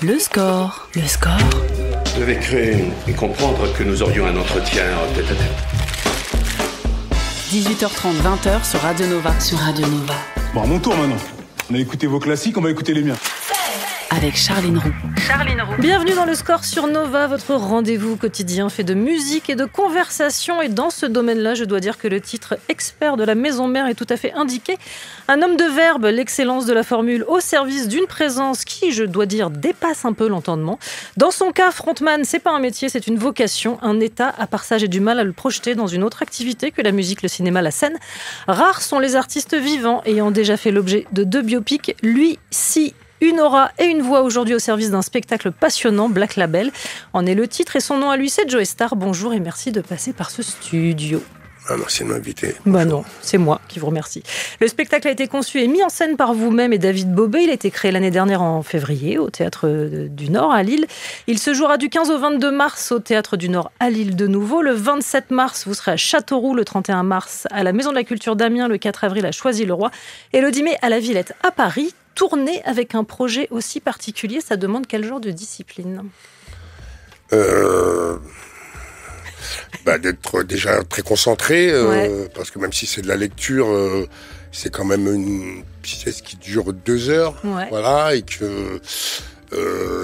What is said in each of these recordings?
Le score. Le score. Je devais créer et comprendre que nous aurions un entretien tête-à-tête. 18h30, 20h sur Radio Nova. Bon, à mon tour maintenant. On a écouté vos classiques, on va écouter les miens. Avec Charline Roux. Bienvenue dans le score sur Nova, votre rendez-vous quotidien fait de musique et de conversation. Et dans ce domaine-là, je dois dire que le titre expert de la maison mère est tout à fait indiqué. Un homme de verbe, l'excellence de la formule au service d'une présence qui, je dois dire, dépasse un peu l'entendement. Dans son cas, frontman, c'est pas un métier, c'est une vocation, un état. À part ça, j'ai du mal à le projeter dans une autre activité que la musique, le cinéma, la scène. Rares sont les artistes vivants ayant déjà fait l'objet de 2 biopics. Lui, si. Une aura et une voix aujourd'hui au service d'un spectacle passionnant, Black Label. En est le titre et son nom à lui, c'est Joey Starr. Bonjour et merci de passer par ce studio. Merci de m'inviter. Bah non, c'est moi qui vous remercie. Le spectacle a été conçu et mis en scène par vous-même et David Bobet. Il a été créé l'année dernière en février au Théâtre du Nord à Lille. Il se jouera du 15 au 22 mars au Théâtre du Nord à Lille de nouveau. Le 27 mars, vous serez à Châteauroux. Le 31 mars, à la Maison de la Culture d'Amiens. Le 4 avril, à Choisy-le-Roi. Et le 10 mai, à la Villette à Paris. Tourner avec un projet aussi particulier, ça demande quel genre de discipline ? D'être déjà très concentré, Ouais. parce que même si c'est de la lecture, c'est quand même une pièce qui dure 2 heures, Ouais. voilà, et que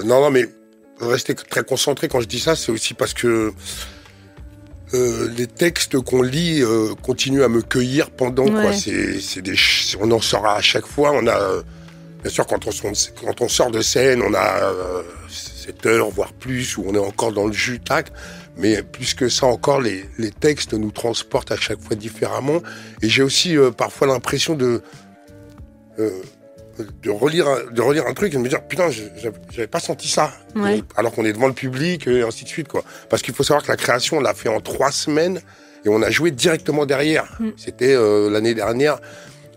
non, mais rester très concentré quand je dis ça, c'est aussi parce que les textes qu'on lit continuent à me cueillir pendant, quoi. On en sort à chaque fois, on a bien sûr, quand on sort de scène, on a 7 heures, voire plus, où on est encore dans le jus, tac. Mais plus que ça encore, les textes nous transportent à chaque fois différemment. Et j'ai aussi parfois l'impression de relire un truc et de me dire, putain, j'avais pas senti ça. Ouais. Alors qu'on est devant le public et ainsi de suite, quoi. Parce qu'il faut savoir que la création, on l'a fait en 3 semaines et on a joué directement derrière. C'était l'année dernière.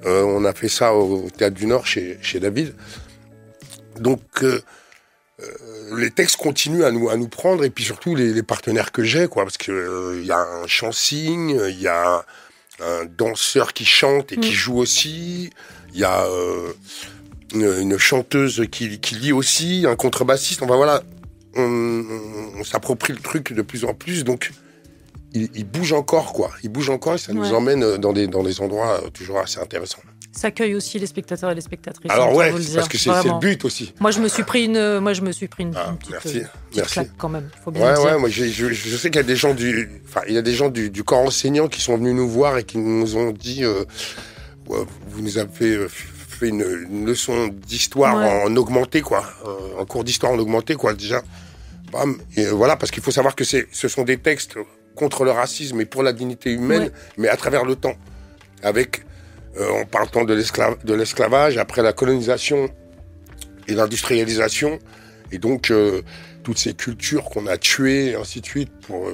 On a fait ça au Théâtre du Nord chez David. Donc, les textes continuent à nous prendre, et puis surtout les partenaires que j'ai, quoi, parce que y a un chant-signe, il y a un danseur qui chante et qui joue aussi, il y a une chanteuse qui lit aussi, un contrebassiste. Enfin voilà, on s'approprie le truc de plus en plus, donc il bouge encore, quoi. Il bouge encore et ça nous emmène dans des endroits toujours assez intéressants. Ça accueille aussi les spectateurs et les spectatrices. Alors ouais, vous le dire. parce que c'est le but aussi. Moi, je me suis pris une petite claque quand même. Faut bien le dire. Ouais, moi je sais qu'il y a des gens du corps enseignant qui sont venus nous voir et qui nous ont dit vous nous avez fait une leçon d'histoire en augmenté, quoi, un cours d'histoire en augmenté, quoi, déjà. Bam. Et voilà, parce qu'il faut savoir que ce sont des textes contre le racisme et pour la dignité humaine, mais à travers le temps, avec en partant de l'esclavage, après la colonisation et l'industrialisation, et donc toutes ces cultures qu'on a tuées, et ainsi de suite, pour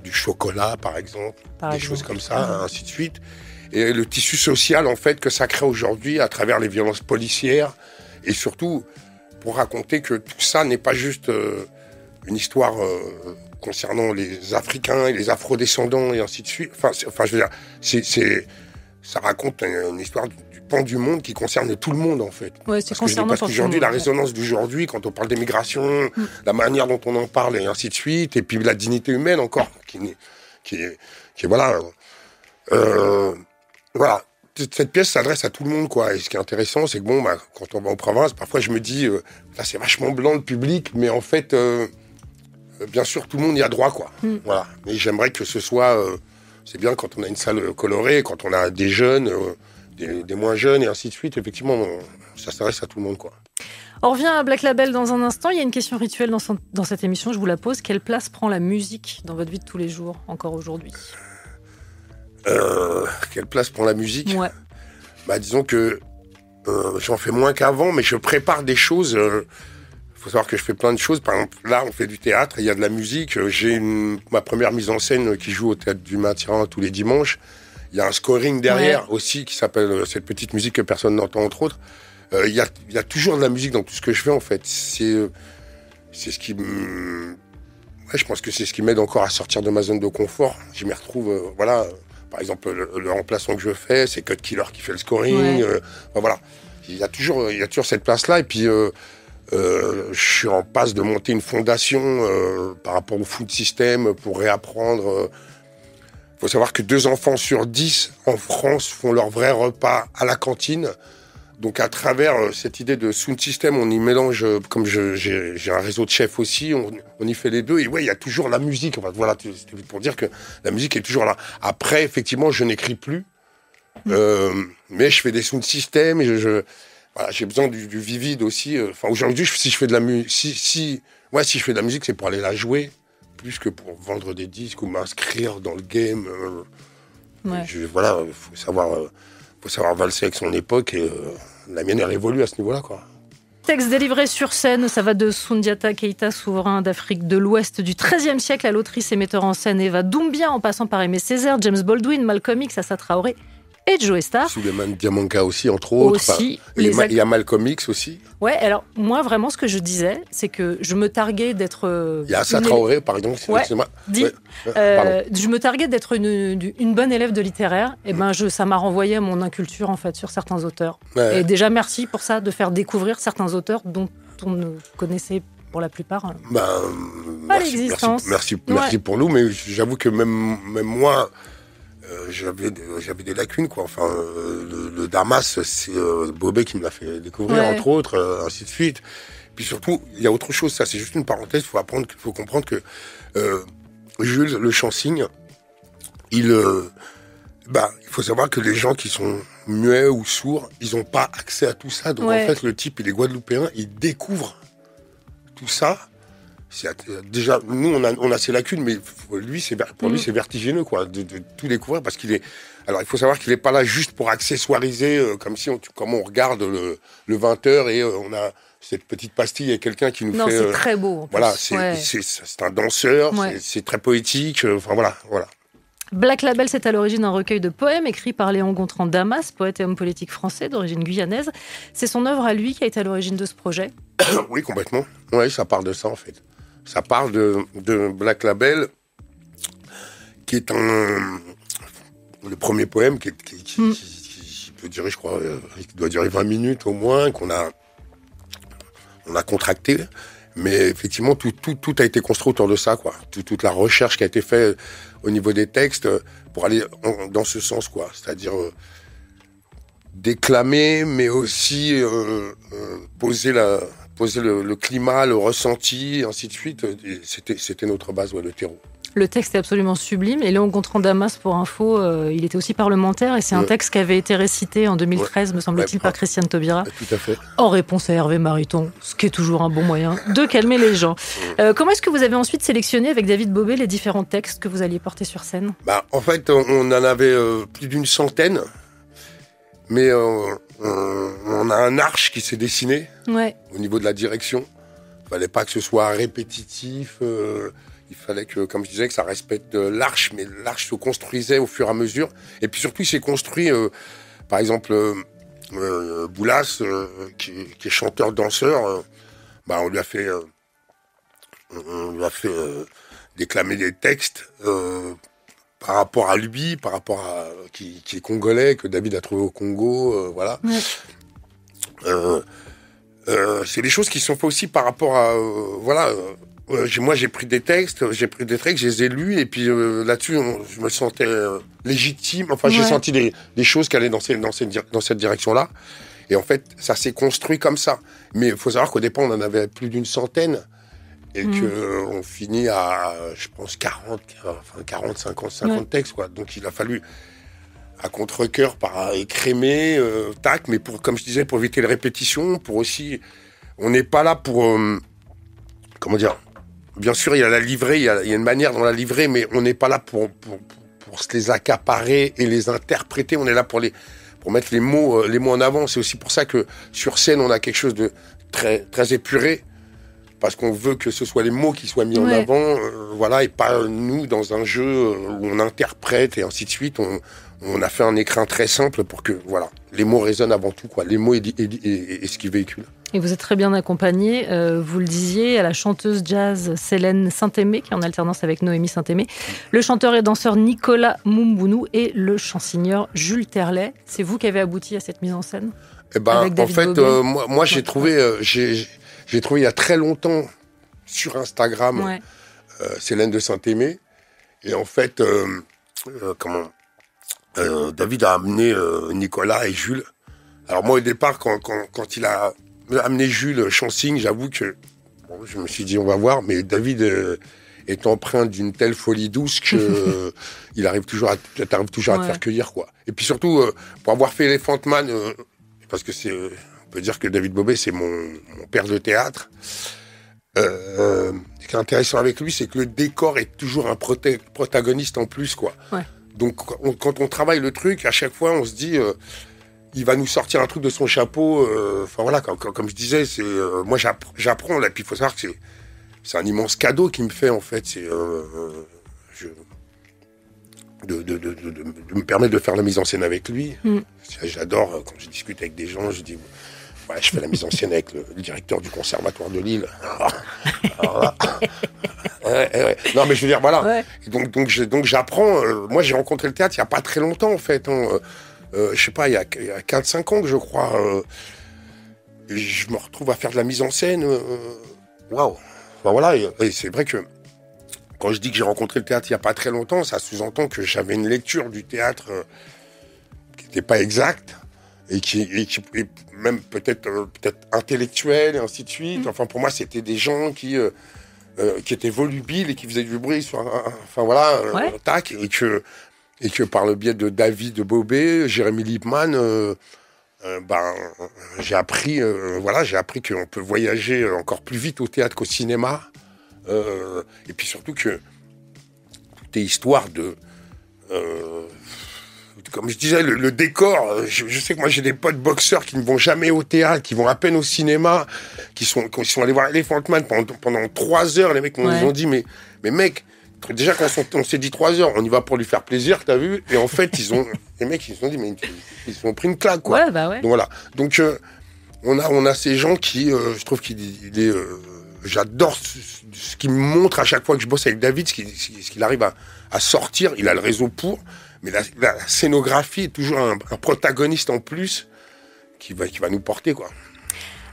du chocolat, par exemple, choses comme ça, ainsi de suite. Et le tissu social, en fait, que ça crée aujourd'hui à travers les violences policières, et surtout pour raconter que tout ça n'est pas juste une histoire concernant les Africains et les Afro-descendants, et ainsi de suite. Enfin, je veux dire, ça raconte une histoire du pan du monde qui concerne tout le monde, en fait. Ouais, c'est concernant parce qu'aujourd'hui, la résonance d'aujourd'hui, quand on parle d'immigration, la manière dont on en parle, et ainsi de suite, et puis la dignité humaine encore, qui est voilà. Voilà. Cette pièce s'adresse à tout le monde, quoi. Et ce qui est intéressant, c'est que quand on va en province, parfois je me dis, là c'est vachement blanc le public, mais en fait, bien sûr, tout le monde y a droit, quoi. Voilà. Et j'aimerais que ce soit, c'est bien quand on a une salle colorée, quand on a des jeunes, des moins jeunes, et ainsi de suite. Effectivement, ça s'adresse à tout le monde, quoi. On revient à Black Label dans un instant. Il y a une question rituelle dans cette émission, je vous la pose. Quelle place prend la musique dans votre vie de tous les jours, encore aujourd'hui ? Quelle place prend la musique ? Ouais. Disons que j'en fais moins qu'avant, mais je prépare des choses. Faut savoir que je fais plein de choses. Par exemple, là, on fait du théâtre, il y a de la musique. J'ai ma première mise en scène qui joue au Théâtre du Matin tous les dimanches. Il y a un scoring derrière aussi qui s'appelle cette petite musique que personne n'entend, entre autres. Il y a toujours de la musique dans tout ce que je fais, en fait. C'est ce qui je pense que c'est ce qui m'aide encore à sortir de ma zone de confort. Je m'y retrouve, voilà. Par exemple, le remplaçant que je fais, c'est Cut Killer qui fait le scoring. Voilà. il y a toujours cette place-là. Et puis, je suis en passe de monter une fondation par rapport au food system pour réapprendre. Faut savoir que 2 enfants sur 10 en France font leur vrai repas à la cantine. Donc, à travers cette idée de sound system, on y mélange, comme j'ai un réseau de chefs aussi, on y fait les deux. Et ouais, il y a toujours la musique. Enfin, voilà, c'était pour dire que la musique est toujours là. Après, effectivement, je n'écris plus. Mais je fais des sound systems et voilà, j'ai besoin du vivide aussi. Enfin, aujourd'hui, si je fais de la musique, si je fais de la musique, c'est pour aller la jouer, plus que pour vendre des disques ou m'inscrire dans le game. Voilà, faut savoir valser avec son époque et la mienne elle évolue à ce niveau-là, quoi. Texte délivré sur scène, ça va de Soundiata Keita, souverain d'Afrique de l'Ouest du XIIIe siècle, à l'autrice et metteur en scène Eva Doumbia, en passant par Aimé Césaire, James Baldwin, Malcolm X, Assa Traoré et Joe Star. Souleymane Diamanka aussi, entre autres. Aussi, il y a Malcolm X aussi. Ouais, alors moi vraiment ce que je disais, c'est que je me targuais d'être... Il y a Assa Traoré, par exemple. Je me targuais d'être une bonne élève de littéraire. Et ça m'a renvoyé à mon inculture en fait sur certains auteurs. Ouais. Et déjà merci pour ça, de faire découvrir certains auteurs dont on ne connaissait pour la plupart pas l'existence. Merci pour nous, mais j'avoue que même moi... j'avais des lacunes, quoi. Enfin, le Damas, c'est Bobet qui me l'a fait découvrir, entre autres, ainsi de suite. Puis surtout, il y a autre chose, ça, c'est juste une parenthèse, il faut comprendre que Jules Le Chansigne, il faut savoir que les gens qui sont muets ou sourds, ils n'ont pas accès à tout ça. Donc en fait, le type, il est guadeloupéen, il découvre tout ça. Déjà, nous, on a ces lacunes, mais lui, pour lui, c'est vertigineux, quoi, de tout découvrir, parce qu'il est... Alors, il faut savoir qu'il n'est pas là juste pour accessoiriser, comme on regarde le 20h et on a cette petite pastille et quelqu'un qui nous fait... Non, c'est très beau. Voilà, c'est un danseur, c'est très poétique, enfin, voilà. Black Label, c'est à l'origine un recueil de poèmes écrit par Léon Gontran Damas, poète et homme politique français d'origine guyanaise. C'est son œuvre à lui qui a été à l'origine de ce projet. Oui, complètement. Oui, ça part de ça, en fait. Ça parle de Black Label, qui est le premier poème qui peut durer, je crois, qui doit durer 20 minutes au moins, qu'on a contracté. Mais effectivement, tout a été construit autour de ça, quoi. Toute la recherche qui a été faite au niveau des textes pour aller dans ce sens, quoi. C'est-à-dire déclamer, mais aussi poser le climat, le ressenti, et ainsi de suite. C'était notre base, le terreau. Le texte est absolument sublime. Et Léon Gontran Damas, pour info, il était aussi parlementaire. Et c'est un texte qui avait été récité en 2013, me semble-t-il, par Christiane Taubira. Tout à fait. En réponse à Hervé Mariton, ce qui est toujours un bon moyen de calmer les gens. Comment est-ce que vous avez ensuite sélectionné avec David Bobet les différents textes que vous alliez porter sur scène ? En fait, on en avait plus d'une centaine. Mais on a un arche qui s'est dessiné au niveau de la direction. Il ne fallait pas que ce soit répétitif. Il fallait que, comme je disais, que ça respecte l'arche. Mais l'arche se construisait au fur et à mesure. Et puis surtout, il s'est construit, par exemple, Boulas, qui est chanteur-danseur. On lui a fait déclamer des textes par rapport à lui, par rapport à qui est congolais, que David a trouvé au Congo, voilà. C'est des choses qui sont faites aussi par rapport à, moi j'ai pris des textes, je les ai lus, et puis là-dessus, je me sentais légitime. Enfin, j'ai senti des choses qui allaient dans cette direction-là. Et en fait, ça s'est construit comme ça. Mais il faut savoir qu'au départ, on en avait plus d'une centaine. Et qu'on finit à, je pense, 50, 50 textes, quoi. Donc, il a fallu, à contre-cœur, écrémer, mais comme je disais, pour éviter les répétitions, pour aussi... On n'est pas là pour... comment dire ? Bien sûr, il y a la livrée, il y a une manière dans la livrée, mais on n'est pas là pour se les accaparer et les interpréter. On est là pour mettre les mots en avant. C'est aussi pour ça que, sur scène, on a quelque chose de très, très épuré. Parce qu'on veut que ce soit les mots qui soient mis en avant, et pas nous dans un jeu où on interprète et ainsi de suite. On a fait un écrin très simple pour que, les mots résonnent avant tout, quoi. Les mots et ce qu'ils véhiculent. Et vous êtes très bien accompagné, vous le disiez, à la chanteuse jazz Célène Saint-Aimé, qui est en alternance avec Noémie Saint-Aimé, le chanteur et danseur Nicolas Moumbounou et le chansonneur Jules Terlet. C'est vous qui avez abouti à cette mise en scène ? Eh ben, avec David en fait, Bowie. moi j'ai trouvé il y a très longtemps sur Instagram Célène de Saint-Aimé. Et en fait, David a amené Nicolas et Jules. Alors moi, au départ, quand il a amené Jules Chansing, j'avoue que je me suis dit, on va voir. Mais David est empreint d'une telle folie douce que t'arrives toujours à te faire cueillir, quoi. Et puis surtout, pour avoir fait Elephant Man, parce que on peut dire que David Bowie, c'est mon père de théâtre. Ce qui est intéressant avec lui, c'est que le décor est toujours un protagoniste en plus, quoi. Ouais. Donc, quand on travaille le truc, à chaque fois, on se dit, il va nous sortir un truc de son chapeau. Enfin voilà, comme je disais, moi j'apprends là. Puis il faut savoir que c'est un immense cadeau qu'il me fait en fait. C'est de me permettre de faire la mise en scène avec lui. J'adore quand je discute avec des gens, je dis. Ouais, je fais la mise en scène avec le directeur du conservatoire de Lille. Non, mais je veux dire, voilà. Ouais. Donc j'apprends. Moi, j'ai rencontré le théâtre il n'y a pas très longtemps, en fait. Je sais pas, il y a 4-5 ans que je crois. Je me retrouve à faire de la mise en scène. Waouh. Enfin, voilà. Et c'est vrai que quand je dis que j'ai rencontré le théâtre il n'y a pas très longtemps, ça sous-entend que j'avais une lecture du théâtre qui n'était pas exacte. Et qui même peut-être intellectuel et ainsi de suite. Enfin, pour moi, c'était des gens qui étaient volubiles et qui faisaient du bruit sur enfin voilà, tac, et que par le biais de David Bowie, Jérémy Lippmann, j'ai appris qu'on peut voyager encore plus vite au théâtre qu'au cinéma. Et puis surtout que tout est histoire de comme je disais, le décor, je sais que moi j'ai des potes boxeurs qui ne vont jamais au théâtre, qui vont à peine au cinéma, qui sont allés voir Elephant Man pendant 3 heures. Les mecs nous ont dit, mais mec, déjà quand on s'est dit 3 heures, on y va pour lui faire plaisir, t'as vu? Et en fait, les mecs ils se sont dit, mais ils ont pris une claque, quoi. Ouais, bah ouais. Donc voilà. Donc on a ces gens qui, je trouve j'adore ce qu'il me montre à chaque fois que je bosse avec David, ce qu'il arrive à sortir. Il a le réseau pour. Mais la scénographie est toujours un protagoniste en plus qui va nous porter, quoi.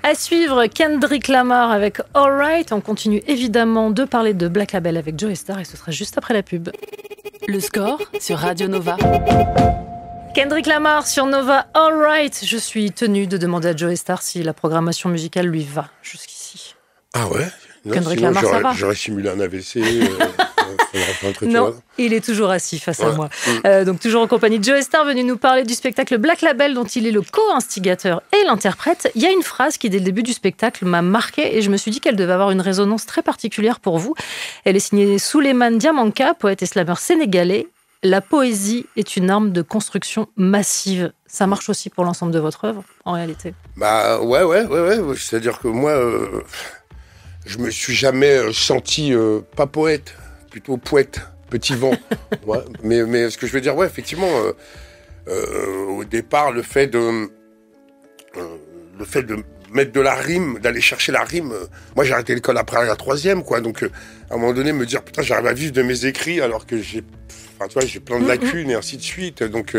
À suivre, Kendrick Lamar avec All Right. On continue évidemment de parler de Black Label avec Joey Starr et ce sera juste après la pub. Le score sur Radio Nova. Kendrick Lamar sur Nova, All Right. Je suis tenue de demander à Joey Starr si la programmation musicale lui va jusqu'ici. Ah ouais? Non, Kendrick Lamar, ça va. J'aurais simulé un AVC. Non, il est toujours assis face à moi. Donc toujours en compagnie de Joey Starr, venu nous parler du spectacle Black Label dont il est le co-instigateur et l'interprète. Il y a une phrase qui, dès le début du spectacle, m'a marquée et je me suis dit qu'elle devait avoir une résonance très particulière pour vous. Elle est signée Souleymane Diamanka, poète et slameur sénégalais. La poésie est une arme de construction massive. Ça marche aussi pour l'ensemble de votre œuvre, en réalité. Bah ouais. C'est-à-dire que moi, je me suis jamais senti pas poète, plutôt poète, petit vent. Ouais. Mais ce que je veux dire, ouais, effectivement, au départ, le fait de mettre de la rime, d'aller chercher la rime. Moi, j'ai arrêté l'école après la 3e, quoi. Donc, à un moment donné, me dire, putain, j'arrive à vivre de mes écrits alors que j'ai plein de lacunes et ainsi de suite. Donc,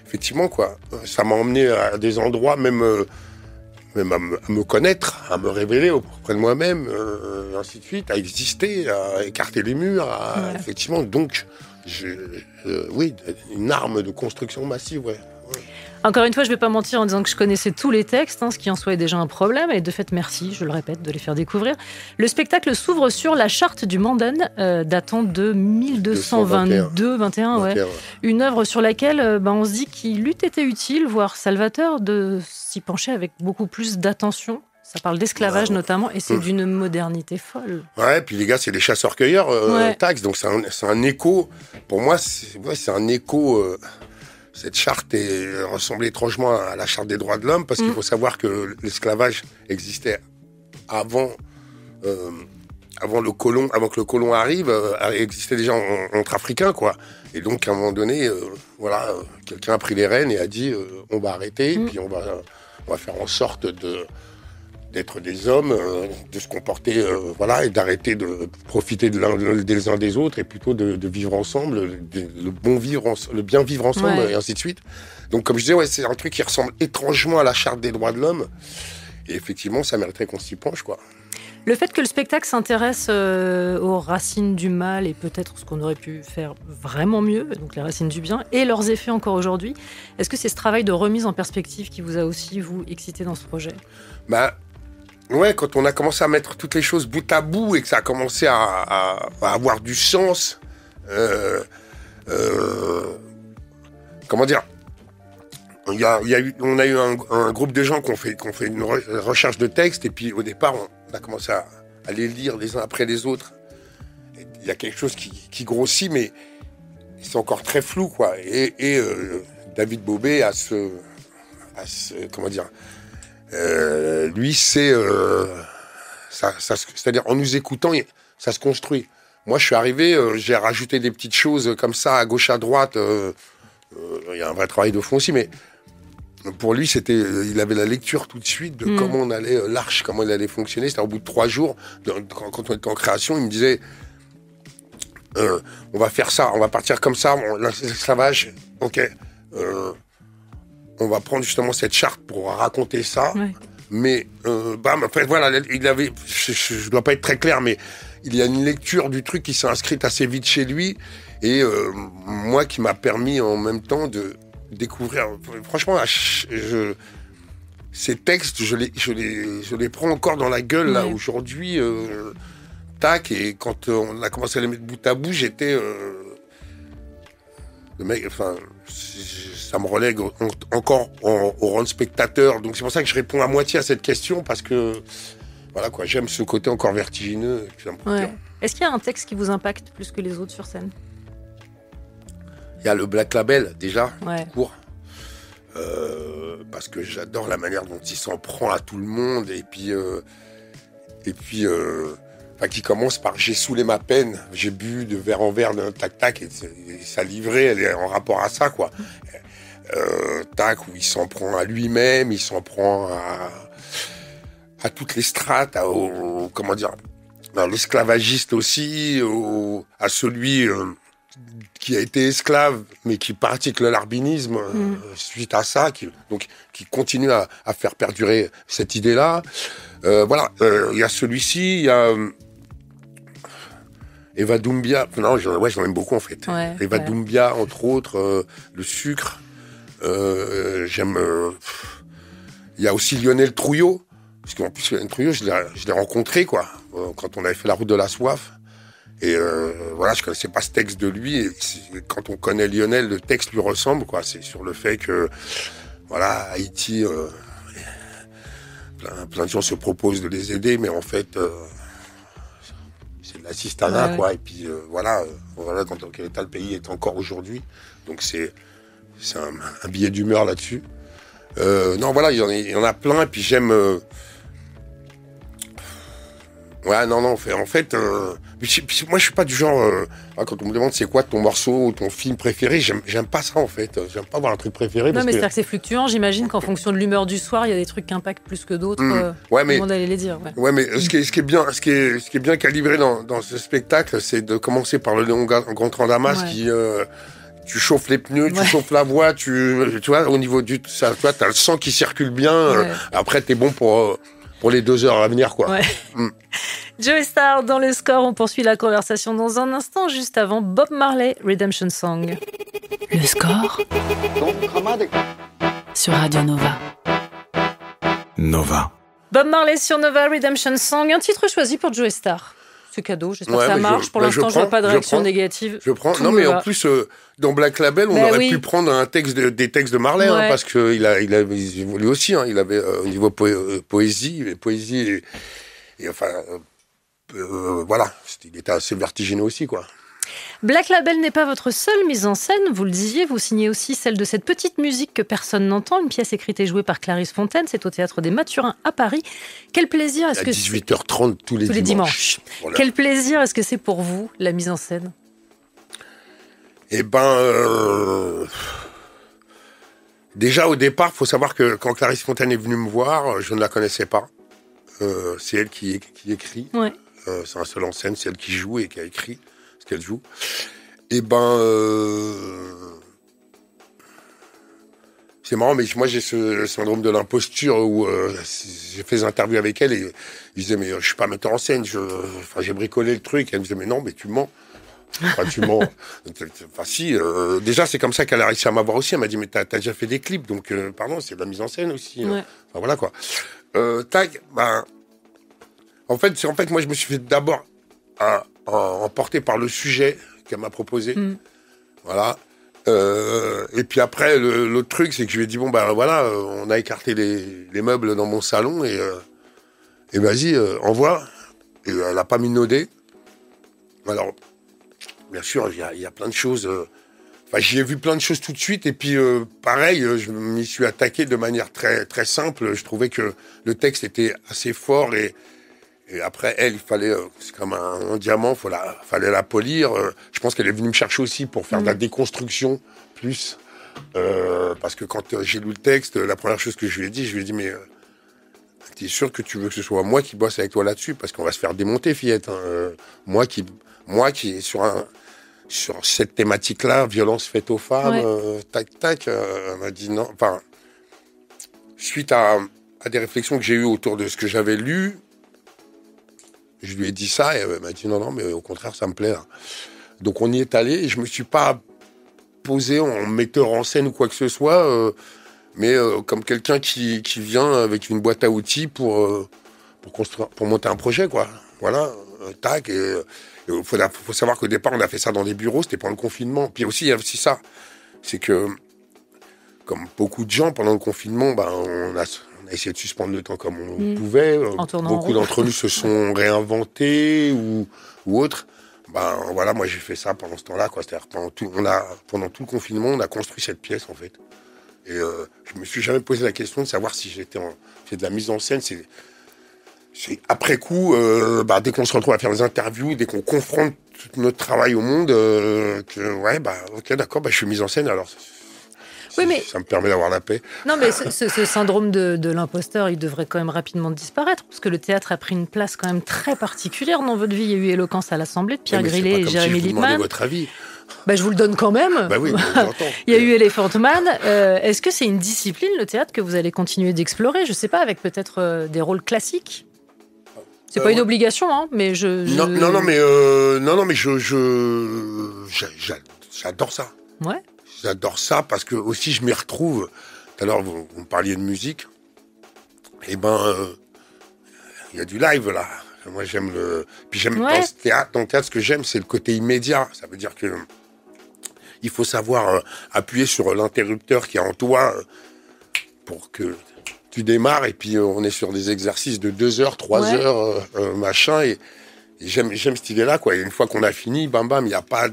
effectivement, quoi, ça m'a emmené à des endroits, même à me connaître, à me révéler auprès de moi-même, et ainsi de suite, à exister, à écarter les murs, effectivement. Donc, oui, une arme de construction massive, ouais. Encore une fois, je ne vais pas mentir en disant que je connaissais tous les textes, ce qui en soi est déjà un problème. Et de fait, merci, je le répète, de les faire découvrir. Le spectacle s'ouvre sur la charte du Mandan, datant de 1222-21. Ouais. Une œuvre sur laquelle on se dit qu'il eût été utile, voire salvateur, de s'y pencher avec beaucoup plus d'attention. Ça parle d'esclavage notamment, et c'est d'une modernité folle. Ouais, puis les gars, c'est des chasseurs-cueilleurs, taxes, donc c'est un écho. Pour moi, c'est un écho... Cette charte ressemble étrangement à la charte des droits de l'homme parce qu'il faut savoir que l'esclavage existait avant que le colon arrive, existait déjà entre Africains, quoi. Et donc à un moment donné, quelqu'un a pris les rênes et a dit on va arrêter, puis on va faire en sorte d'être des hommes, de se comporter, voilà, et d'arrêter de profiter des uns des autres et plutôt de vivre ensemble, le bien vivre ensemble, et ainsi de suite. Donc, comme je disais, ouais, c'est un truc qui ressemble étrangement à la Charte des droits de l'homme. Et effectivement, ça mériterait qu'on s'y penche, quoi. Le fait que le spectacle s'intéresse aux racines du mal et peut-être ce qu'on aurait pu faire vraiment mieux, donc les racines du bien, et leurs effets encore aujourd'hui, est-ce que c'est ce travail de remise en perspective qui vous a aussi, vous, excité dans ce projet ? Bah, ouais, quand on a commencé à mettre toutes les choses bout à bout et que ça a commencé à avoir du sens, comment dire, on a eu un groupe de gens qui ont fait une recherche de texte, et puis au départ, on a commencé à les lire les uns après les autres. Il y a quelque chose qui grossit, mais c'est encore très flou, quoi. Et David Bobet a ce comment dire, lui, c'est c'est-à-dire en nous écoutant, ça se construit. Moi, je suis arrivé, j'ai rajouté des petites choses comme ça à gauche à droite. Il y a un vrai travail de fond aussi, mais pour lui, il avait la lecture tout de suite de comment on allait, l'arche, comment elle allait fonctionner. C'était au bout de 3 jours, quand on était en création, il me disait, on va faire ça, on va partir comme ça, l'esclavage, ok, on va prendre justement cette charte pour raconter ça, mais, en fait, voilà, il avait, je dois pas être très clair, mais il y a une lecture du truc qui s'est inscrite assez vite chez lui, et moi qui m'a permis en même temps de découvrir, franchement, ces textes, je les prends encore dans la gueule, là, aujourd'hui, tac, et quand on a commencé à les mettre bout à bout, j'étais, le mec, enfin, ça me relègue encore au rang de spectateur, donc c'est pour ça que je réponds à moitié à cette question, parce que, voilà, quoi, j'aime ce côté encore vertigineux. Est-ce qu'il y a un texte qui vous impacte plus que les autres sur scène ? Il y a le Black Label, déjà, court. Parce que j'adore la manière dont il s'en prend à tout le monde, et puis qui commence par « j'ai saoulé ma peine, j'ai bu de verre en verre d'un tac-tac », et sa livrée, elle est en rapport à ça, quoi. Tac, où il s'en prend à lui-même, il s'en prend à toutes les strates, comment dire, à l'esclavagiste aussi, à celui qui a été esclave, mais qui pratique le larbinisme suite à ça, qui continue à faire perdurer cette idée-là. Voilà, il y a celui-ci, il y a Eva Doumbia, non, j'en aime beaucoup en fait. Eva Doumbia, entre autres, le sucre. J'aime. Il y a aussi Lionel Trouillot, parce qu'en plus Lionel Trouillot, je l'ai rencontré, quoi, quand on avait fait la route de la soif. Et voilà, je connaissais pas ce texte de lui. Et quand on connaît Lionel, le texte lui ressemble, quoi. C'est sur le fait que, voilà, Haïti, plein de gens se proposent de les aider, mais en fait, c'est de l'assistanat, quoi. Et puis voilà, dans quel état le pays est encore aujourd'hui. Donc c'est un billet d'humeur là-dessus. Non, voilà, il y en a plein. Et puis j'aime. En fait, moi je suis pas du genre, quand on me demande c'est quoi ton morceau ou ton film préféré, j'aime pas ça en fait, j'aime pas avoir un truc préféré. Non, mais c'est-à-dire que c'est fluctuant, j'imagine qu'en fonction de l'humeur du soir, il y a des trucs qui impactent plus que d'autres, tout le monde allait les dire. Ouais, mais ce qui est bien calibré dans ce spectacle, c'est de commencer par le grand train d'Amas qui... tu chauffes les pneus, tu chauffes la voix, tu vois, au niveau du... ça, tu vois, t'as le sang qui circule bien, après t'es bon pour les 2 heures à venir, quoi. Joey Starr dans le score, on poursuit la conversation dans un instant, juste avant Bob Marley, Redemption Song. Le score sur Radio Nova. Nova. Bob Marley sur Nova, Redemption Song, un titre choisi pour Joey Starr. C'est cadeau, j'espère que ça marche. Pour l'instant, je vois pas de réaction négative. Je prends. Non, mais en plus, dans Black Label, on aurait pu prendre des textes de Marley, parce qu'il a évolué aussi. Il avait au niveau poésie, et enfin, voilà, il était assez vertigineux aussi, quoi. Black Label n'est pas votre seule mise en scène, vous le disiez, vous signez aussi celle de cette petite musique que personne n'entend, une pièce écrite et jouée par Clarisse Fontaine, c'est au Théâtre des Mathurins à Paris. Quel plaisir est-ce que c'est... À 18h30 tous les dimanches. Voilà. Quel plaisir est-ce que c'est pour vous, la mise en scène ? Eh ben... Déjà, au départ, il faut savoir que quand Clarisse Fontaine est venue me voir, je ne la connaissais pas. c'est elle qui écrit. Ouais. C'est un seul en scène, c'est elle qui joue et qui a écrit ce qu'elle joue. Et c'est marrant, mais moi j'ai ce syndrome de l'imposture où j'ai fait des interviews avec elle et je disais mais je suis pas metteur en scène, j'ai bricolé le truc. Et elle me disait mais non, mais tu mens. Enfin, tu mens. Enfin si. Déjà c'est comme ça qu'elle a réussi à m'avoir aussi. Elle m'a dit mais t'as déjà fait des clips, donc pardon, c'est de la mise en scène aussi. Ouais. Enfin voilà quoi. En fait moi je me suis fait d'abord emporter par le sujet qu'elle m'a proposé. Voilà. Et puis après, l'autre truc, c'est que je lui ai dit, bon, voilà, on a écarté les meubles dans mon salon et vas-y, envoie. Et elle a pas minaudé. Alors, bien sûr, il y a plein de choses. J'y ai vu plein de choses tout de suite. Et puis, pareil, je m'y suis attaqué de manière très, très simple. Je trouvais que le texte était assez fort et après, il fallait, c'est comme un diamant, fallait la polir. Je pense qu'elle est venue me chercher aussi pour faire de la déconstruction plus. Parce que quand j'ai lu le texte, la première chose que je lui ai dit, mais t'es sûr que tu veux que ce soit moi qui bosse avec toi là-dessus? Parce qu'on va se faire démonter, fillette. Hein. Moi qui est sur cette thématique-là, violence faite aux femmes, elle m'a dit non. Enfin, suite à des réflexions que j'ai eues autour de ce que j'avais lu, je lui ai dit ça et elle m'a dit non, mais au contraire, ça me plaît. Hein. Donc on y est allé et je me suis pas posé en metteur en scène ou quoi que ce soit, mais comme quelqu'un qui vient avec une boîte à outils pour construire, pour monter un projet, quoi. Voilà, tac. Et faut savoir qu'au départ, on a fait ça dans des bureaux, c'était pendant le confinement. Puis aussi, il y a aussi ça, c'est que comme beaucoup de gens pendant le confinement, on a essayé de suspendre le temps comme on pouvait. Beaucoup d'entre nous se sont réinventés ou autres. Voilà, moi j'ai fait ça pendant ce temps-là, quoi. C'est-à-dire pendant tout le confinement, on a construit cette pièce en fait. Et je me suis jamais posé la question de savoir si j'ai de la mise en scène. C'est après coup, dès qu'on se retrouve à faire des interviews, dès qu'on confronte tout notre travail au monde, ok, d'accord, je suis mise en scène alors. Oui, mais ça me permet d'avoir la paix. Non, mais ce syndrome de l'imposteur, il devrait quand même rapidement disparaître, parce que le théâtre a pris une place quand même très particulière dans votre vie. Il y a eu Éloquence à l'Assemblée de Pierre Grillet et Jérémy Lippmann. Si votre avis. Je vous le donne quand même. Oui, j'entends. Il y a eu Elephant Man. Est-ce que c'est une discipline, le théâtre, que vous allez continuer d'explorer? Je sais pas, avec peut-être des rôles classiques. C'est pas une obligation, hein, mais Non, mais j'adore ça. Ouais. J'adore ça parce que aussi je m'y retrouve. Tout à l'heure, vous me parliez de musique. Il y a du live là. Moi, j'aime Puis j'aime dans le théâtre, ce que j'aime, c'est le côté immédiat. Ça veut dire que il faut savoir appuyer sur l'interrupteur qui est en toi pour que tu démarres. Et puis on est sur des exercices de 2 heures, 3 heures, machin. Et j'aime cette idée-là, quoi. Et une fois qu'on a fini, bam, il n'y a pas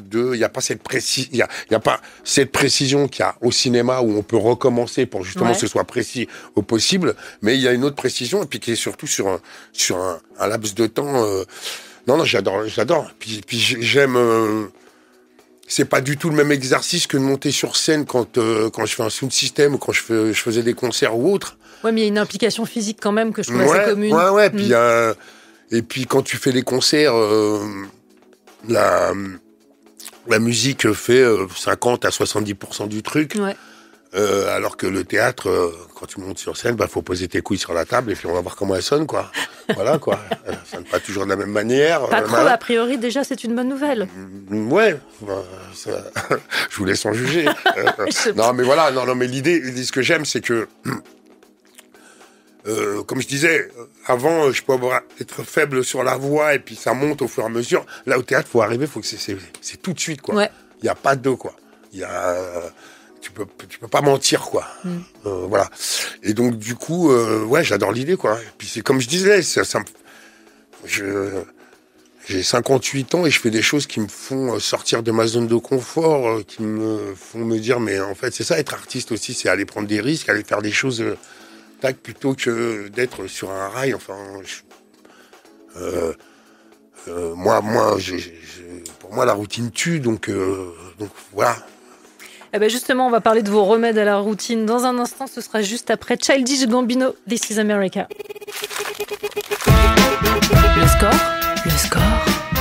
cette précision qu'il y a au cinéma où on peut recommencer pour justement que ce soit précis au possible. Mais il y a une autre précision, et puis qui est surtout sur un laps de temps. Non, j'adore. Puis j'aime. C'est pas du tout le même exercice que de monter sur scène quand je fais un sound system ou quand je faisais des concerts ou autre. Ouais, mais il y a une implication physique quand même que je trouve assez commune. Ouais. Puis et puis quand tu fais des concerts, la musique fait 50 à 70% du truc. Ouais. Alors que le théâtre, quand tu montes sur scène, faut poser tes couilles sur la table et puis on va voir comment elles sonnent, quoi. Voilà, quoi. Elles sonnent pas toujours de la même manière. Pas trop, a priori, déjà, c'est une bonne nouvelle. Ouais. Je vous laisse en juger. Non, mais voilà. Non, mais l'idée, ce que j'aime, c'est que comme je disais, avant, je peux être faible sur la voix et puis ça monte au fur et à mesure. Là, au théâtre, faut que c'est tout de suite, quoi. Ouais. Il y a pas de quoi. Tu peux pas mentir, quoi. Voilà. Et donc, du coup, j'adore l'idée, quoi. Et puis c'est comme je disais, j'ai 58 ans et je fais des choses qui me font sortir de ma zone de confort, qui me font me dire, mais en fait, c'est ça, être artiste aussi, c'est aller prendre des risques, aller faire des choses plutôt que d'être sur un rail. Enfin, pour moi, la routine tue, donc voilà. Eh ben justement, on va parler de vos remèdes à la routine. Dans un instant, ce sera juste après Childish Gambino, This is America. Le score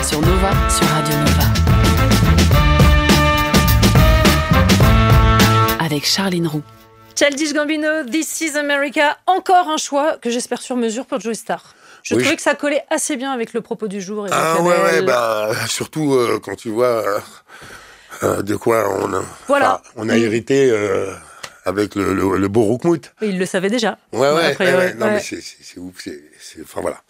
sur Nova, sur Radio Nova. Avec Charline Roux. Childish Gambino, This is America. Encore un choix que j'espère sur mesure pour Joey Starr. Je trouvais que ça collait assez bien avec le propos du jour. Et surtout quand tu vois de quoi on a hérité avec le beau Roukmout. Il le savait déjà. Mais c'est ouf. Enfin voilà.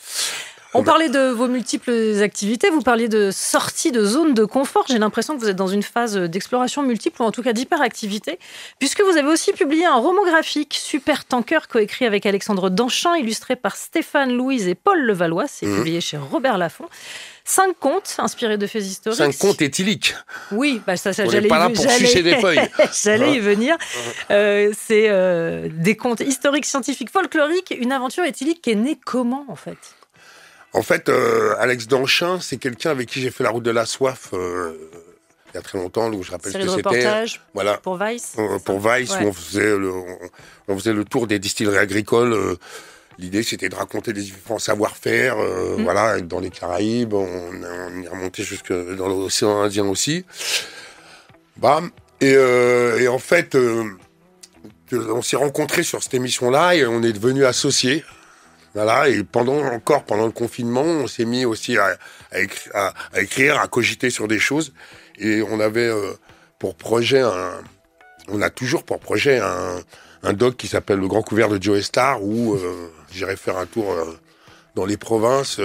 On parlait de vos multiples activités, vous parliez de sortie de zone de confort. J'ai l'impression que vous êtes dans une phase d'exploration multiple, ou en tout cas d'hyperactivité, puisque vous avez aussi publié un roman graphique, Super Tanker, coécrit avec Alexandre Danchamp, illustré par Stéphane Louise et Paul Levallois. C'est publié chez Robert Laffont. 5 contes inspirés de faits historiques. 5 contes éthyliques. Oui, ça on n'est pas là pour sucer des feuilles. J'allais y venir. C'est des contes historiques, scientifiques, folkloriques. Une aventure éthylique qui est née comment, en fait ? En fait, Alex Danchamp, c'est quelqu'un avec qui j'ai fait la route de la soif il y a très longtemps, où je rappelle ce que c'était. Reportage voilà. Pour Vice. Pour Vice, où on faisait le tour des distilleries agricoles. L'idée, c'était de raconter des différents savoir-faire, voilà, dans les Caraïbes. On est remonté jusque dans l'océan Indien aussi. Bam. Et en fait, on s'est rencontrés sur cette émission-là et on est devenus associés. Voilà, et pendant le confinement, on s'est mis aussi à écrire, à cogiter sur des choses. Et on avait on a toujours pour projet un doc qui s'appelle Le Grand Couvert de Joey Starr, où j'irai faire un tour dans les provinces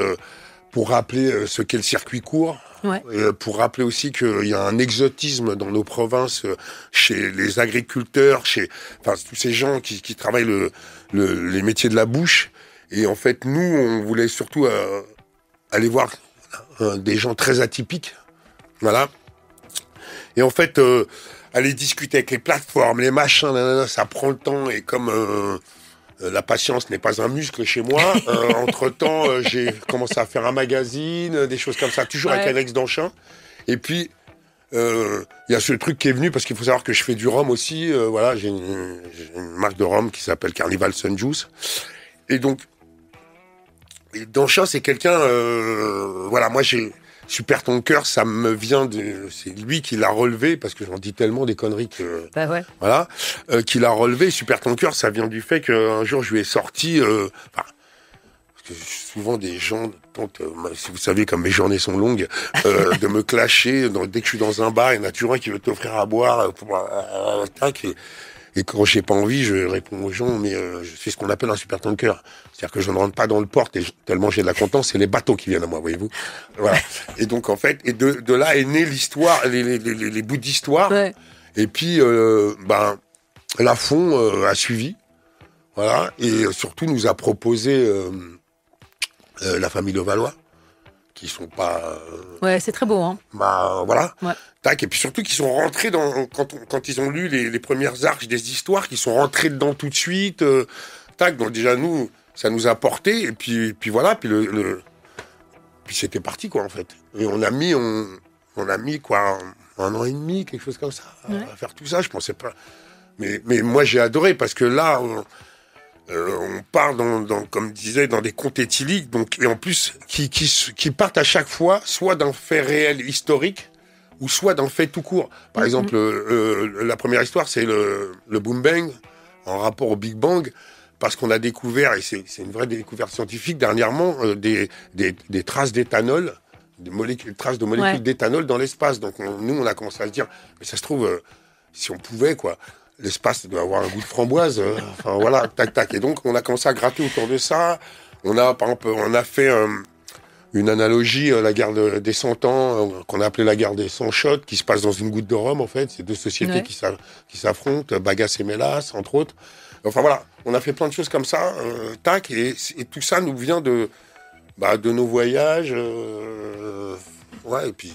pour rappeler ce qu'est le circuit court. Ouais. Pour rappeler aussi qu'il y a un exotisme dans nos provinces, chez les agriculteurs, tous ces gens qui travaillent les métiers de la bouche. Et en fait, nous, on voulait surtout aller voir des gens très atypiques. Voilà. Et en fait, aller discuter avec les plateformes, les machins, ça prend le temps. Et comme la patience n'est pas un muscle chez moi, entre-temps, j'ai commencé à faire un magazine, des choses comme ça, toujours avec Alex Danchamp. Et puis, il y a ce truc qui est venu, parce qu'il faut savoir que je fais du rhum aussi. Voilà, j'ai une marque de rhum qui s'appelle Carnival Sun Juice. Et donc, Danchamp, c'est quelqu'un... voilà, moi, Super Tanker, ça me vient c'est lui qui l'a relevé, parce que j'en dis tellement des conneries que... Voilà, qui l'a relevé. Super Tanker, ça vient du fait qu'un jour, je lui ai sorti... parce que souvent, des gens tentent, si vous savez, comme mes journées sont longues, de me clasher. Dès que je suis dans un bar, il y en a toujours un qui veut t'offrir à boire. Et quand j'ai pas envie, je réponds aux gens, mais je fais ce qu'on appelle un super tanker. C'est-à-dire que je ne rentre pas dans le port, tellement j'ai de la contenance, c'est les bateaux qui viennent à moi, voyez-vous. Voilà. Et donc, en fait, de là est née l'histoire, les bouts d'histoire. Ouais. Et puis, Laffont a suivi. Voilà. Et surtout, nous a proposé la famille Levallois, qui sont pas... ouais, c'est très beau, hein. Voilà. Ouais. Tac, et puis surtout qu'ils sont rentrés quand ils ont lu les premières arches des histoires, qu'ils sont rentrés dedans tout de suite. Tac, donc déjà, nous, ça nous a porté, et puis voilà, puis puis c'était parti, quoi, en fait. Et on a mis quoi, 1 an et demi, quelque chose comme ça, à faire tout ça, je pensais pas. Mais moi, j'ai adoré, parce que là... on part comme je disais, dans des contes éthyliques, donc, et en plus, qui partent à chaque fois, soit d'un fait réel historique, ou soit d'un fait tout court. Par exemple, la première histoire, c'est le Boom Bang, en rapport au Big Bang, parce qu'on a découvert, et c'est une vraie découverte scientifique, dernièrement, des traces d'éthanol, traces de molécules d'éthanol dans l'espace. Donc, nous, on a commencé à se dire, mais ça se trouve, si on pouvait, quoi... L'espace doit avoir un goût de framboise. Enfin, voilà, tac, tac. Et donc, on a commencé à gratter autour de ça. Par exemple, on a fait une analogie, la guerre des 100 ans, qu'on a appelée la guerre des 100 shots, qui se passe dans une goutte de rhum, en fait. C'est 2 sociétés qui s'affrontent, Bagas et Mélas, entre autres. Enfin, voilà, on a fait plein de choses comme ça, tac. Et tout ça nous vient de nos voyages, et puis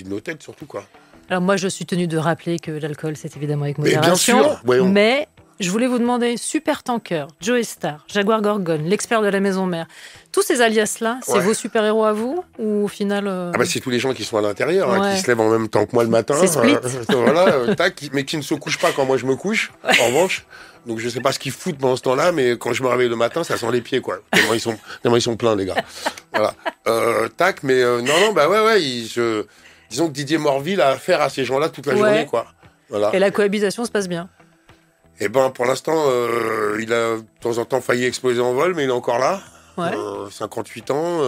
de nos têtes, surtout, quoi. Alors moi, je suis tenue de rappeler que l'alcool, c'est évidemment avec modération. Bien sûr, mais je voulais vous demander, Super Tanker, Joey Starr, Jaguar Gorgone, l'expert de la maison mère, tous ces alias-là, c'est vos super-héros à vous, ou au final... c'est tous les gens qui sont à l'intérieur, qui se lèvent en même temps que moi le matin. C'est split. Voilà, tac, mais qui ne se couchent pas quand moi je me couche. En revanche, Donc je sais pas ce qu'ils foutent pendant ce temps-là, mais quand je me réveille le matin, ça sent les pieds, quoi. Tellement ils sont pleins, les gars. Voilà. Tac, mais non, bah ouais, disons que Didier Morville a affaire à ces gens-là toute la journée, quoi. Voilà. Et la cohabitation se passe bien? Eh ben, pour l'instant, il a de temps en temps failli exploser en vol, mais il est encore là. Ouais. 58 ans.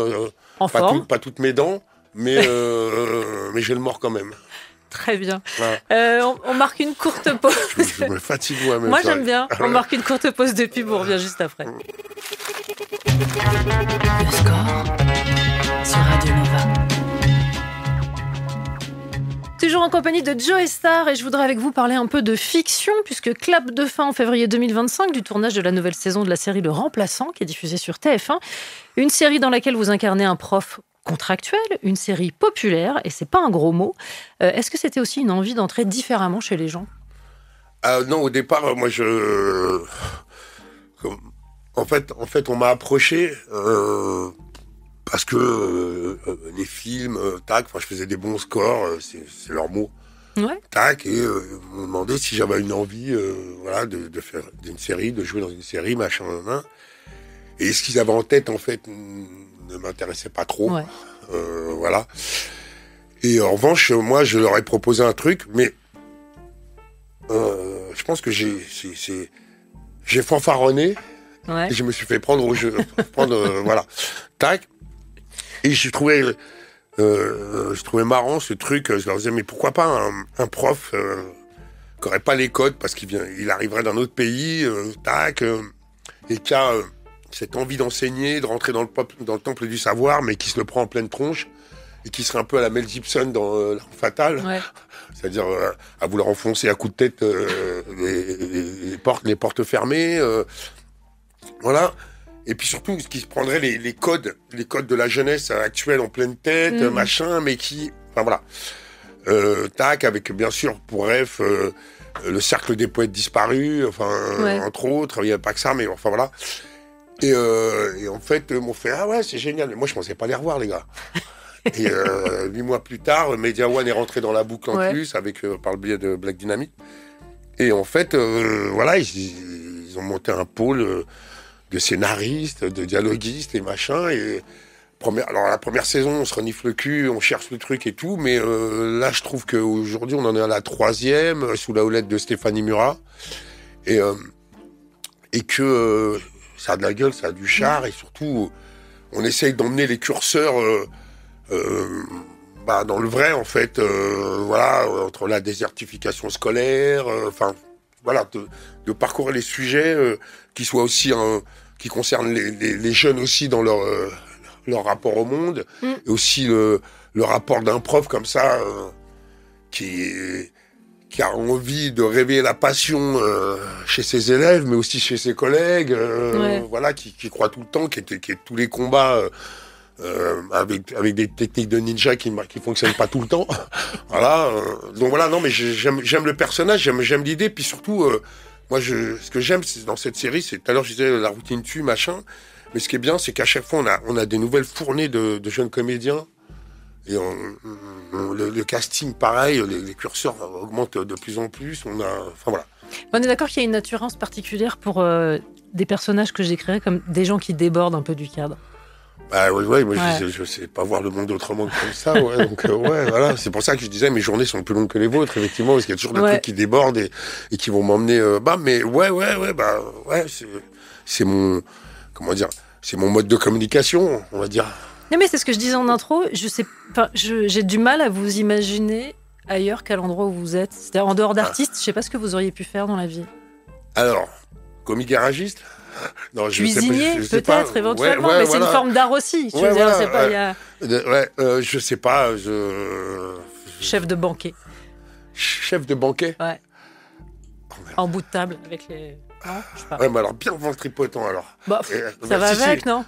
En forme. Pas toutes mes dents, mais j'ai le mort quand même. Très bien. Voilà. On marque une courte pause. Je me fatigue moi-même. Moi, j'aime bien. On marque une courte pause de pub, on revient juste après. Le score sur Radio Nova. Toujours en compagnie de Joe Star et je voudrais avec vous parler un peu de fiction puisque clap de fin en février 2025 du tournage de la nouvelle saison de la série Le Remplaçant qui est diffusée sur TF1. Une série dans laquelle vous incarnez un prof contractuel, une série populaire et c'est pas un gros mot. Est-ce que c'était aussi une envie d'entrer différemment chez les gens? Non, au départ, moi en fait, on m'a approché parce que les films, tac, je faisais des bons scores, c'est leur mot. Ouais. Tac, et ils m'ont demandé si j'avais une envie, voilà, de faire une série, de jouer dans une série, machin. Et ce qu'ils avaient en tête, en fait, ne m'intéressait pas trop. Ouais. Voilà. Et en revanche, moi, je leur ai proposé un truc, mais je pense que j'ai fanfaronné. Ouais. Et je me suis fait prendre au jeu. Voilà. Tac. Et je trouvais marrant ce truc. Je leur disais, mais pourquoi pas un prof qui n'aurait pas les codes parce qu'il arriverait d'un autre pays, et qui a cette envie d'enseigner, de rentrer dans le temple du savoir, mais qui se le prend en pleine tronche et qui serait un peu à la Mel Gibson dans L'Arme Fatale. Ouais. C'est-à-dire à vouloir enfoncer à coups de tête les portes fermées. Voilà. Et puis surtout, ce qui se prendrait les codes de la jeunesse actuelle en pleine tête, machin, mais qui... Enfin voilà. Tac, avec bien sûr pour ref le cercle des poètes disparus, entre autres, il n'y a pas que ça, mais enfin voilà. Et en fait, m'ont fait « Ah ouais, c'est génial !» Moi, je pensais pas les revoir, les gars. Et 8 mois plus tard, Media One est rentré dans la boucle en plus, par le biais de Black Dynamite. Et en fait, voilà, ils ont monté un pôle de scénaristes, de dialoguistes et machin. Et alors, la première saison, on se renifle le cul, on cherche le truc et tout. Mais là, je trouve qu'aujourd'hui, on en est à la 3e, sous la houlette de Stéphanie Murat. Et que ça a de la gueule, ça a du char. Et surtout, on essaye d'emmener les curseurs dans le vrai, en fait. Voilà, entre la désertification scolaire, voilà, de parcourir les sujets qui soient aussi... qui concernent les jeunes aussi dans leur rapport au monde, et aussi le rapport d'un prof comme ça qui a envie de réveiller la passion chez ses élèves, mais aussi chez ses collègues, voilà, qui croit tout le temps, qui est tous les combats avec des techniques de ninja qui fonctionnent pas tout le temps. Voilà. Donc voilà, non, mais j'aime le personnage, j'aime l'idée, puis surtout. Moi, ce que j'aime dans cette série, c'est tout à l'heure je disais la routine tue, machin. Mais ce qui est bien, c'est qu'à chaque fois, on a des nouvelles fournées de jeunes comédiens. Et le casting, pareil, les curseurs augmentent de plus en plus. Enfin voilà. On est d'accord qu'il y a une attirance particulière pour des personnages que j'écrirais comme des gens qui débordent un peu du cadre. Bah ouais, moi je sais pas voir le monde autrement que comme ça, ouais. Donc voilà, c'est pour ça que je disais mes journées sont plus longues que les vôtres, effectivement, parce qu'il y a toujours des trucs qui débordent et qui vont m'emmener mais c'est mon c'est mon mode de communication, on va dire. Non mais c'est ce que je disais en intro, j'ai du mal à vous imaginer ailleurs qu'à l'endroit où vous êtes. C'est-à-dire en dehors d'artiste, je sais pas ce que vous auriez pu faire dans la vie. Alors, comique garagiste. Non, cuisinier, peut-être, éventuellement, mais c'est une forme d'art aussi. Je sais pas. Chef de banquet. Chef de banquet. Ouais. En bout de table avec les. Je sais pas. Ouais, mais alors bien ventripotent alors. Ça va avec, non?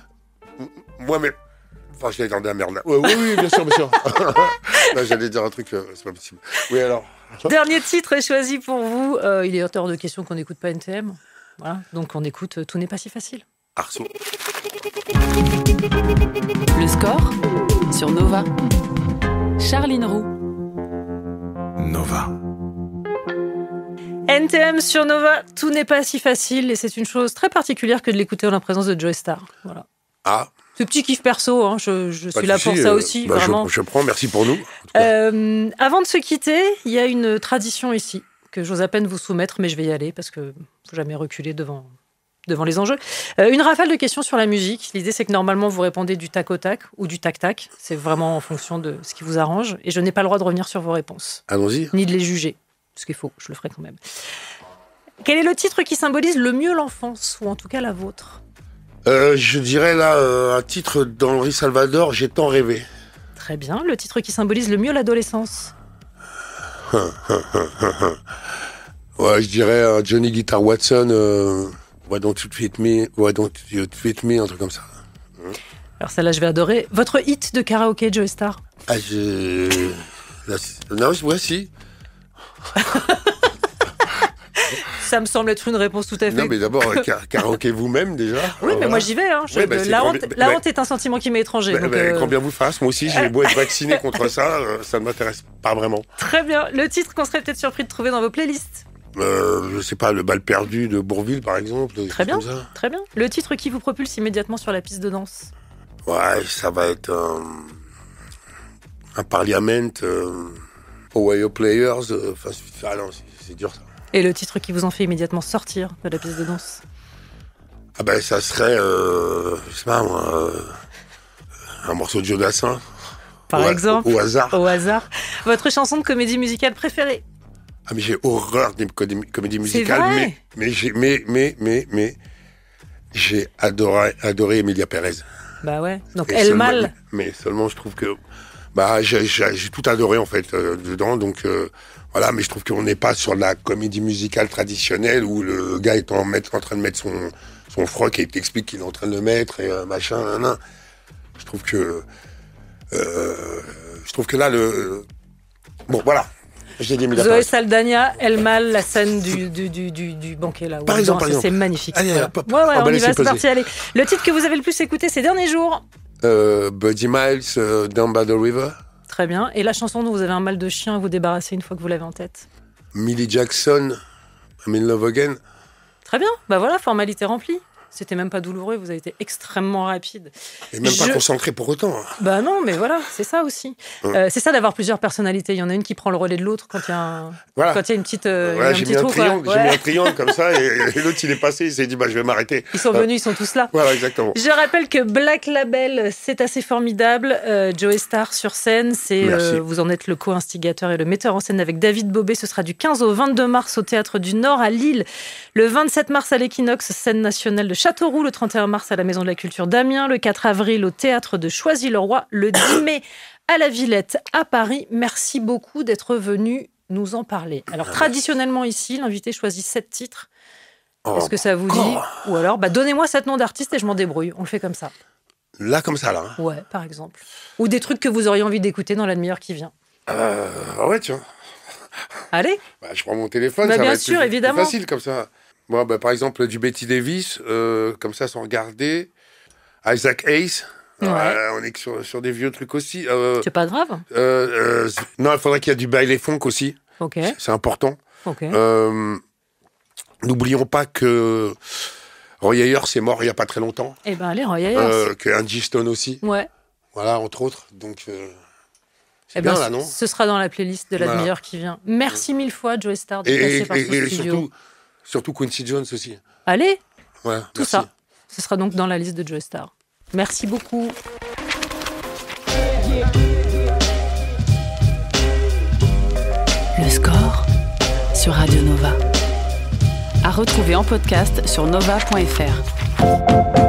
Moi, mais. Enfin, j'allais dire de la merde là. Oui, bien sûr, bien sûr. Là, j'allais dire un truc, c'est pas possible. Oui, alors. Dernier titre est choisi pour vous. Il est hors de question qu'on n'écoute pas NTM. Voilà, donc on écoute Tout n'est pas si facile. Arceau. Le score sur Nova. Charline Roux. Nova. NTM sur Nova, tout n'est pas si facile et c'est une chose très particulière que de l'écouter en présence de Joey Starr. Voilà. Ah. Ce petit kiff perso, hein, je suis là pour ça aussi. Vraiment. Je prends, merci pour nous. Avant de se quitter, il y a une tradition ici que j'ose à peine vous soumettre, mais je vais y aller parce que ne faut jamais reculer devant les enjeux. Une rafale de questions sur la musique. L'idée, c'est que normalement, vous répondez du tac au tac ou du tac-tac. C'est vraiment en fonction de ce qui vous arrange. Et je n'ai pas le droit de revenir sur vos réponses. Allons-y. Ni de les juger. Ce qu'il faut, je le ferai quand même. Quel est le titre qui symbolise le mieux l'enfance, ou en tout cas la vôtre ? Je dirais là, un titre d'Henri Salvador, J'ai tant rêvé. Très bien. Le titre qui symbolise le mieux l'adolescence ? Ouais, je dirais Johnny Guitar Watson, Why Don't You Fit Me, un truc comme ça. Alors celle-là, je vais adorer. Votre hit de karaoké, Joey Starr ? Non, ouais, si. Ça me semble être une réponse tout à fait. Non, mais d'abord, karaoké vous-même déjà. Oui, mais moi j'y vais. Hein. La honte est un sentiment qui m'est étranger. Quand bien vous fasse, moi aussi, j'ai beau être vacciné contre ça, ça ne m'intéresse pas vraiment. Très bien. Le titre qu'on serait peut-être surpris de trouver dans vos playlists ? Je sais pas, Le bal perdu de Bourvil, par exemple. Très bien, très bien. Le titre qui vous propulse immédiatement sur la piste de danse ? Ouais, ça va être un Parliament, Ohio Players, c'est dur ça. Et le titre qui vous en fait immédiatement sortir de la piste de danse ? Ah ben ça serait, je sais pas moi, un morceau de Joe Dassin. Par exemple. Au hasard. Au hasard. Votre chanson de comédie musicale préférée ? Ah mais j'ai horreur des comédies musicales. C'est vrai. Mais j'ai adoré Emilia Pérez. Bah ouais. Donc El Mal. Mais seulement je trouve que j'ai tout adoré en fait dedans. Donc voilà, mais je trouve qu'on n'est pas sur la comédie musicale traditionnelle où le gars est en train de mettre son froc et il t'explique qu'il est en train de le mettre et machin. Nan. Je trouve que là bon voilà. Zoé Saldana, El Mal, la scène du banquet là. Par exemple. C'est magnifique. Allez, voilà. On y va, c'est parti, allez. Le titre que vous avez le plus écouté ces derniers jours ? Buddy Miles, Down by the River. Très bien. Et la chanson dont vous avez un mal de chien à vous débarrasser une fois que vous l'avez en tête ? Millie Jackson, I'm in Love Again. Très bien. Bah voilà, formalité remplie. C'était même pas douloureux, vous avez été extrêmement rapide. Et même pas concentré pour autant. Bah non, mais voilà, c'est ça aussi. C'est ça d'avoir plusieurs personnalités. Il y en a une qui prend le relais de l'autre quand il y a quand il y a une petite j'ai mis un triangle comme ça et l'autre il est passé, il s'est dit je vais m'arrêter. Ils sont venus, ils sont tous là. Voilà, exactement. Je rappelle que Black Label, c'est assez formidable. Joey Starr sur scène, vous en êtes le co-instigateur et le metteur en scène avec David Bobet. Ce sera du 15 au 22 mars au Théâtre du Nord à Lille, le 27 mars à l'Equinox, scène nationale de Châteauroux, le 31 mars à la Maison de la Culture d'Amiens, le 4 avril au Théâtre de Choisy-le-Roi, le 10 mai à la Villette à Paris. Merci beaucoup d'être venu nous en parler. Alors, traditionnellement ici, l'invité choisit 7 titres. Est-ce que ça vous dit ? Ou alors, donnez-moi 7 noms d'artistes et je m'en débrouille. On le fait comme ça. Là, comme ça, là. Ouais, par exemple. Ou des trucs que vous auriez envie d'écouter dans la demi-heure qui vient. Ouais, tiens. Allez. Je prends mon téléphone, ça bien va être sûr, plus évidemment. facile comme ça. Bon, par exemple, du Betty Davis, comme ça, sans regarder. Isaac Hayes. Ouais. On est sur des vieux trucs aussi. C'est pas grave. Non, il faudrait qu'il y ait du baile funk aussi. Ok. C'est important. Ok. N'oublions pas que Roy Ayers est mort il n'y a pas très longtemps. Eh ben, allez, Roy Ayers. Que Angie Stone aussi. Ouais. Voilà, entre autres. Donc, c'est bien, là, non ? Ce sera dans la playlist de la demi-heure qui vient. Merci mille fois, Joey Starr, de passer par ce studio. Surtout Quincy Jones aussi. Allez, ouais, tout merci. Ça, ce sera donc dans la liste de Joey Starr. Merci beaucoup. Le score sur Radio Nova. À retrouver en podcast sur nova.fr.